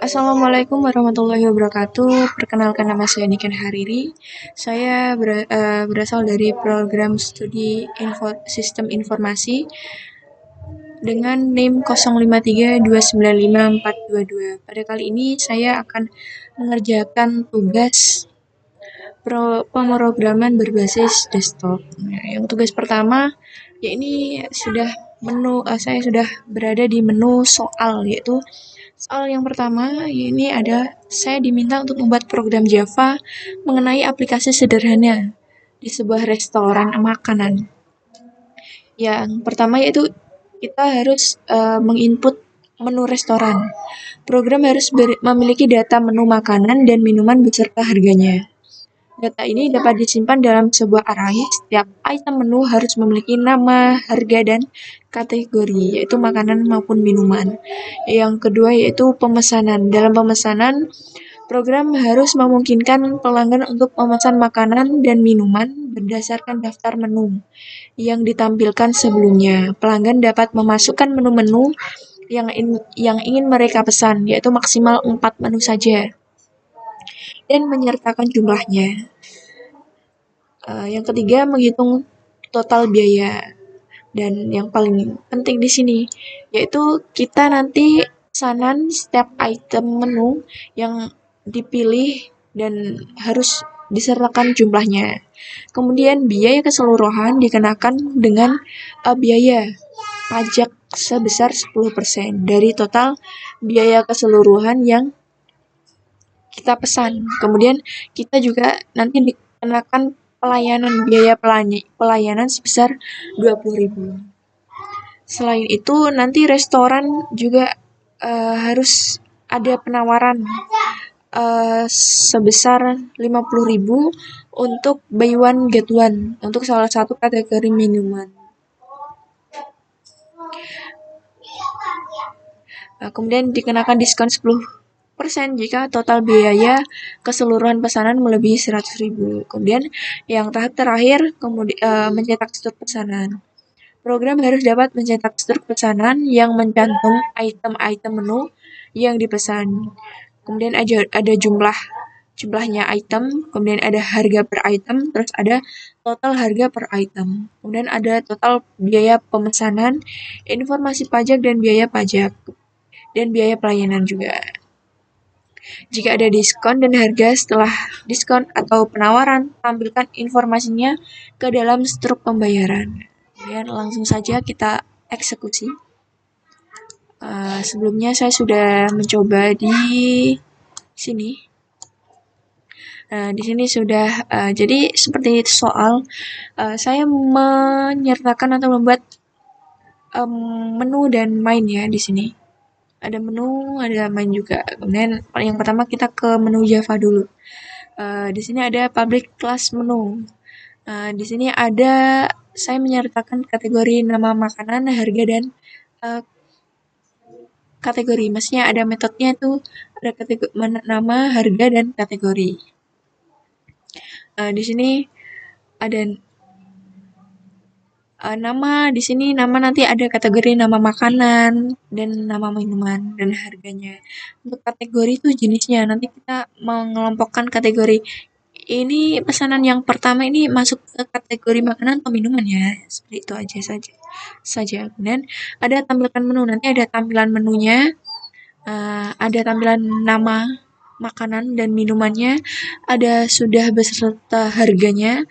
Assalamualaikum warahmatullahi wabarakatuh. Perkenalkan nama saya Niken Hariri. Saya berasal dari program studi Sistem Informasi dengan NIM 0532954422. Pada kali ini saya akan mengerjakan tugas pemrograman berbasis desktop. Nah, yang tugas pertama, ya ini saya sudah berada di menu soal, yaitu soal yang pertama ini saya diminta untuk membuat program Java mengenai aplikasi sederhana di sebuah restoran makanan. Yang pertama yaitu kita harus menginput menu restoran. Program harus memiliki data menu makanan dan minuman beserta harganya. Data ini dapat disimpan dalam sebuah array. Setiap item menu harus memiliki nama, harga, dan kategori, yaitu makanan maupun minuman. Yang kedua yaitu pemesanan. Dalam pemesanan, program harus memungkinkan pelanggan untuk memesan makanan dan minuman berdasarkan daftar menu yang ditampilkan sebelumnya. Pelanggan dapat memasukkan menu-menu yang ingin mereka pesan, yaitu maksimal 4 menu saja, dan menyertakan jumlahnya. Yang ketiga, menghitung total biaya. Dan yang paling penting di sini, yaitu kita nanti pesanan setiap item menu yang dipilih dan harus disertakan jumlahnya. Kemudian biaya keseluruhan dikenakan dengan biaya pajak sebesar 10% dari total biaya keseluruhan yang kita pesan. Kemudian kita juga nanti dikenakan biaya pelayanan sebesar 20.000. Selain itu, nanti restoran juga harus ada penawaran sebesar 50.000 untuk buy one get one untuk salah satu kategori minuman. Kemudian dikenakan diskon 10% jika total biaya keseluruhan pesanan melebihi 100.000. Kemudian yang tahap terakhir, mencetak struk pesanan. Program harus dapat mencetak struk pesanan yang mencantum item-item menu yang dipesan. Kemudian ada jumlahnya item, kemudian ada harga per item, terus ada total harga per item. Kemudian ada total biaya pemesanan, informasi pajak dan biaya pajak, dan biaya pelayanan juga. Jika ada diskon dan harga setelah diskon atau penawaran, tampilkan informasinya ke dalam struk pembayaran. Kemudian langsung saja kita eksekusi. Sebelumnya saya sudah mencoba di sini. Di sini sudah, jadi seperti soal, saya menyertakan atau membuat menu dan main ya di sini. Ada menu, ada main juga. Kemudian yang pertama kita ke menu Java dulu. Di sini ada public class menu. Di sini saya menyertakan kategori nama makanan, harga, dan kategori. Maksudnya ada metodenya itu ada kategori nama, harga, dan kategori. Di sini ada nama. Di sini nama nanti ada kategori nama makanan dan nama minuman dan harganya. Untuk kategori itu jenisnya. Nanti kita mengelompokkan kategori. Ini pesanan yang pertama ini masuk ke kategori makanan atau minuman ya. Seperti itu aja saja. Dan ada tampilan menu. Nanti ada tampilan menunya. Ada tampilan nama makanan dan minumannya. Ada sudah beserta harganya.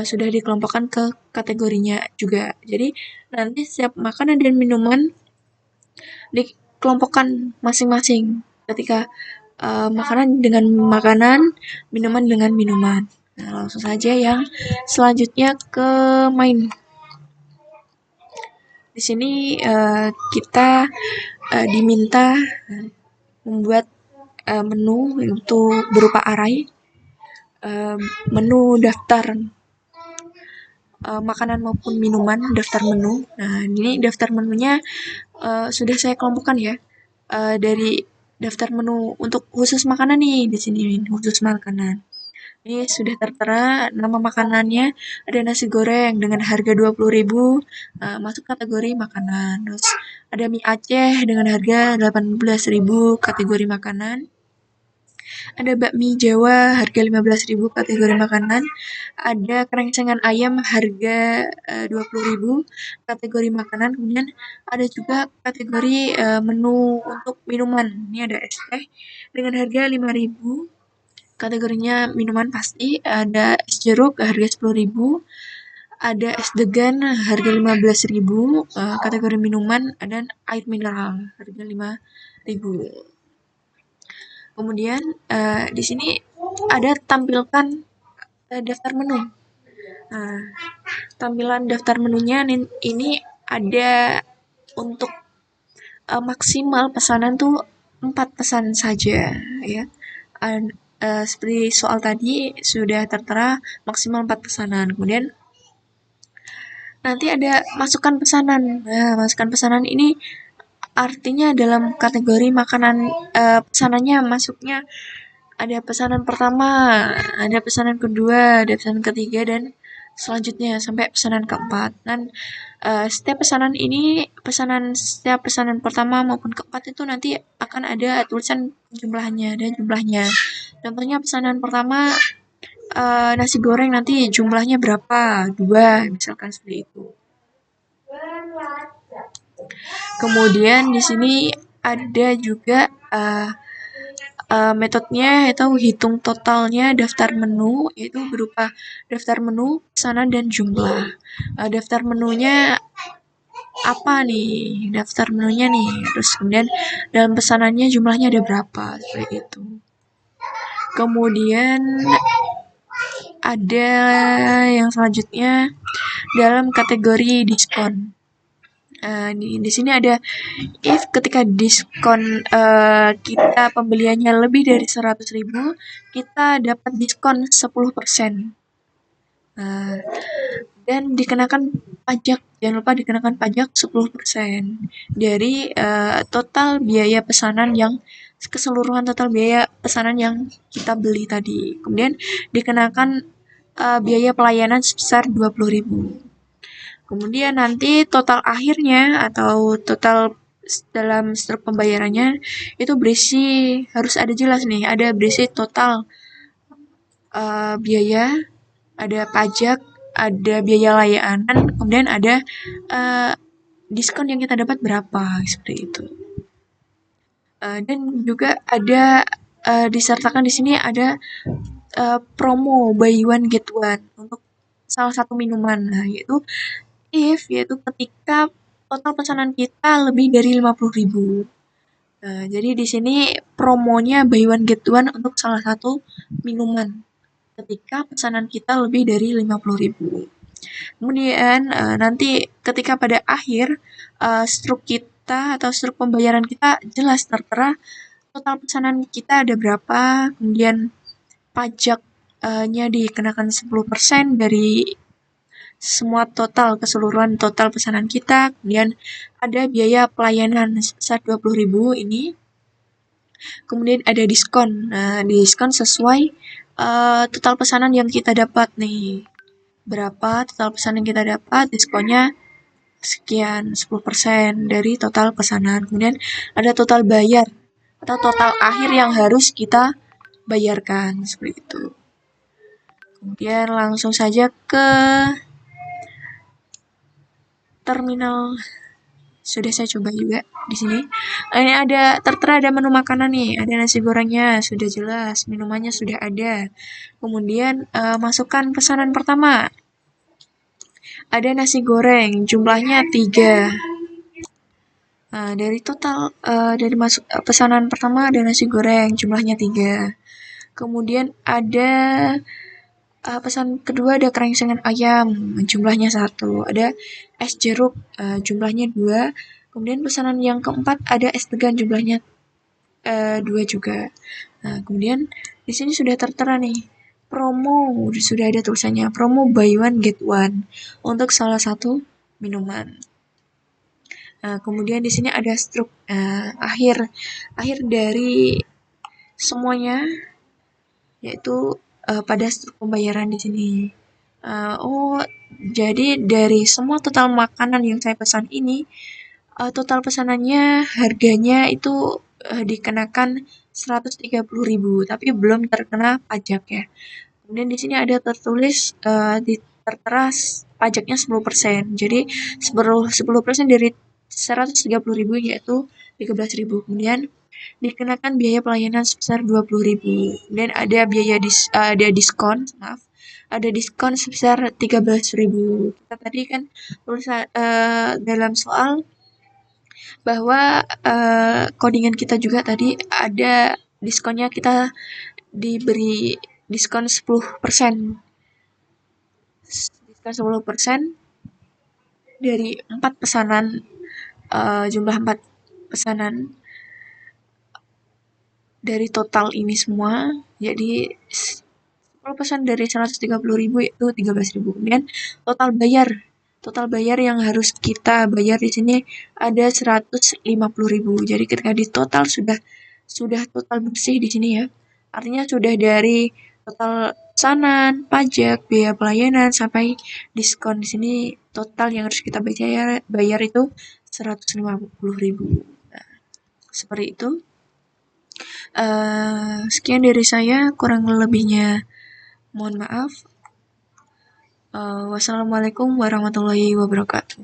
Sudah dikelompokkan ke kategorinya juga. Jadi nanti setiap makanan dan minuman dikelompokkan masing-masing. Ketika makanan dengan makanan, minuman dengan minuman. Nah, langsung saja yang selanjutnya ke main. Di sini kita diminta membuat menu itu berupa array. Menu daftar makanan maupun minuman, daftar menu. Nah, ini daftar menunya sudah saya kelompokkan ya. Dari daftar menu untuk khusus makanan nih di sini khusus makanan. Ini sudah tertera nama makanannya, ada nasi goreng dengan harga 20.000, masuk kategori makanan. Terus ada mie Aceh dengan harga 18.000, kategori makanan. Ada bakmi Jawa harga 15.000, kategori makanan. Ada kerengsengan ayam harga 20.000, kategori makanan. Kemudian ada juga kategori menu untuk minuman. Ini ada es teh dengan harga 5.000, kategorinya minuman pasti. Ada es jeruk harga 10.000, ada es degan harga 15.000, kategori minuman, dan air mineral harga 5.000. Kemudian di sini ada tampilkan daftar menu. Nah, tampilan daftar menunya ini ada untuk maksimal pesanan tuh 4 pesan saja ya. Seperti soal tadi sudah tertera maksimal 4 pesanan. Kemudian nanti ada masukan pesanan. Nah, masukan pesanan ini artinya dalam kategori makanan, pesanannya masuknya ada pesanan pertama, ada pesanan kedua, ada pesanan ketiga, dan selanjutnya sampai pesanan keempat. Dan setiap pesanan pertama maupun keempat itu nanti akan ada tulisan jumlahnya, ada jumlahnya. Contohnya pesanan pertama nasi goreng nanti jumlahnya berapa? 2, misalkan seperti itu. Kemudian di sini ada juga metodenya yaitu hitung totalnya daftar menu, yaitu berupa daftar menu, pesanan, dan jumlah. Daftar menunya apa nih? Daftar menunya nih. Terus kemudian dalam pesanannya jumlahnya ada berapa? Seperti itu. Kemudian ada yang selanjutnya dalam kategori diskon. Di sini ada if ketika diskon kita pembeliannya lebih dari 100.000, kita dapat diskon 10%. Dan dikenakan pajak, jangan lupa dikenakan pajak 10% dari total biaya pesanan yang keseluruhan total biaya pesanan yang kita beli tadi. Kemudian dikenakan biaya pelayanan sebesar 20.000. Kemudian nanti total akhirnya atau total dalam struk pembayarannya itu berisi, harus ada jelas nih, ada berisi total biaya, ada pajak, ada biaya layanan, kemudian ada diskon yang kita dapat berapa, seperti itu. Dan juga ada disertakan di sini ada promo buy one get one untuk salah satu minuman. Nah, yaitu ketika total pesanan kita lebih dari 50.000. Jadi di sini promonya buy one get one untuk salah satu minuman ketika pesanan kita lebih dari 50.000. Kemudian nanti ketika pada akhir struk kita atau struk pembayaran kita jelas tertera total pesanan kita ada berapa, kemudian pajaknya dikenakan 10% dari semua total keseluruhan total pesanan kita, kemudian ada biaya pelayanan sebesar 20.000 ini, kemudian ada diskon. Nah, diskon sesuai total pesanan yang kita dapat nih. Berapa total pesanan yang kita dapat, diskonnya sekian, 10% dari total pesanan. Kemudian ada total bayar atau total akhir yang harus kita bayarkan, seperti itu. Kemudian langsung saja ke terminal. Sudah saya coba juga di sini. Ini ada tertera ada menu makanan nih, ada nasi gorengnya sudah jelas, minumannya sudah ada. Kemudian masukkan pesanan pertama. Ada nasi goreng, jumlahnya 3. Dari total dari masuk pesanan pertama ada nasi goreng, jumlahnya 3. Kemudian ada pesan kedua ada kerengsengan ayam, jumlahnya 1. Ada es jeruk, jumlahnya 2. Kemudian pesanan yang keempat ada es degan, jumlahnya 2 juga. Nah, kemudian di sini sudah tertera nih promo, sudah ada tulisannya promo buy one get one untuk salah satu minuman. Kemudian di sini ada struk akhir dari semuanya, yaitu pada struktur pembayaran di sini. Oh, jadi dari semua total makanan yang saya pesan ini, total pesanannya harganya itu dikenakan 130.000, tapi belum terkena pajak ya. Kemudian di sini ada tertulis tertera pajaknya 10%. Jadi 10% dari 130.000 yaitu 13.000. Kemudian dikenakan biaya pelayanan sebesar 20.000. Dan ada ada diskon, maaf. Ada diskon sebesar 13.000. Kita tadi kan tulisan dalam soal bahwa codingan kita juga tadi ada diskonnya, kita diberi diskon 10%. Diskon 10% dari 4 pesanan, jumlah 4 pesanan dari total ini semua. Jadi 10% dari 130.000 itu 13.000. Kemudian total bayar yang harus kita bayar di sini ada 150.000. Jadi ketika di total sudah total bersih di sini ya. Artinya sudah dari total pesanan, pajak, biaya pelayanan sampai diskon di sini, total yang harus kita bayar itu 150.000. Nah, seperti itu. Sekian dari saya, kurang lebihnya mohon maaf. Wassalamualaikum warahmatullahi wabarakatuh.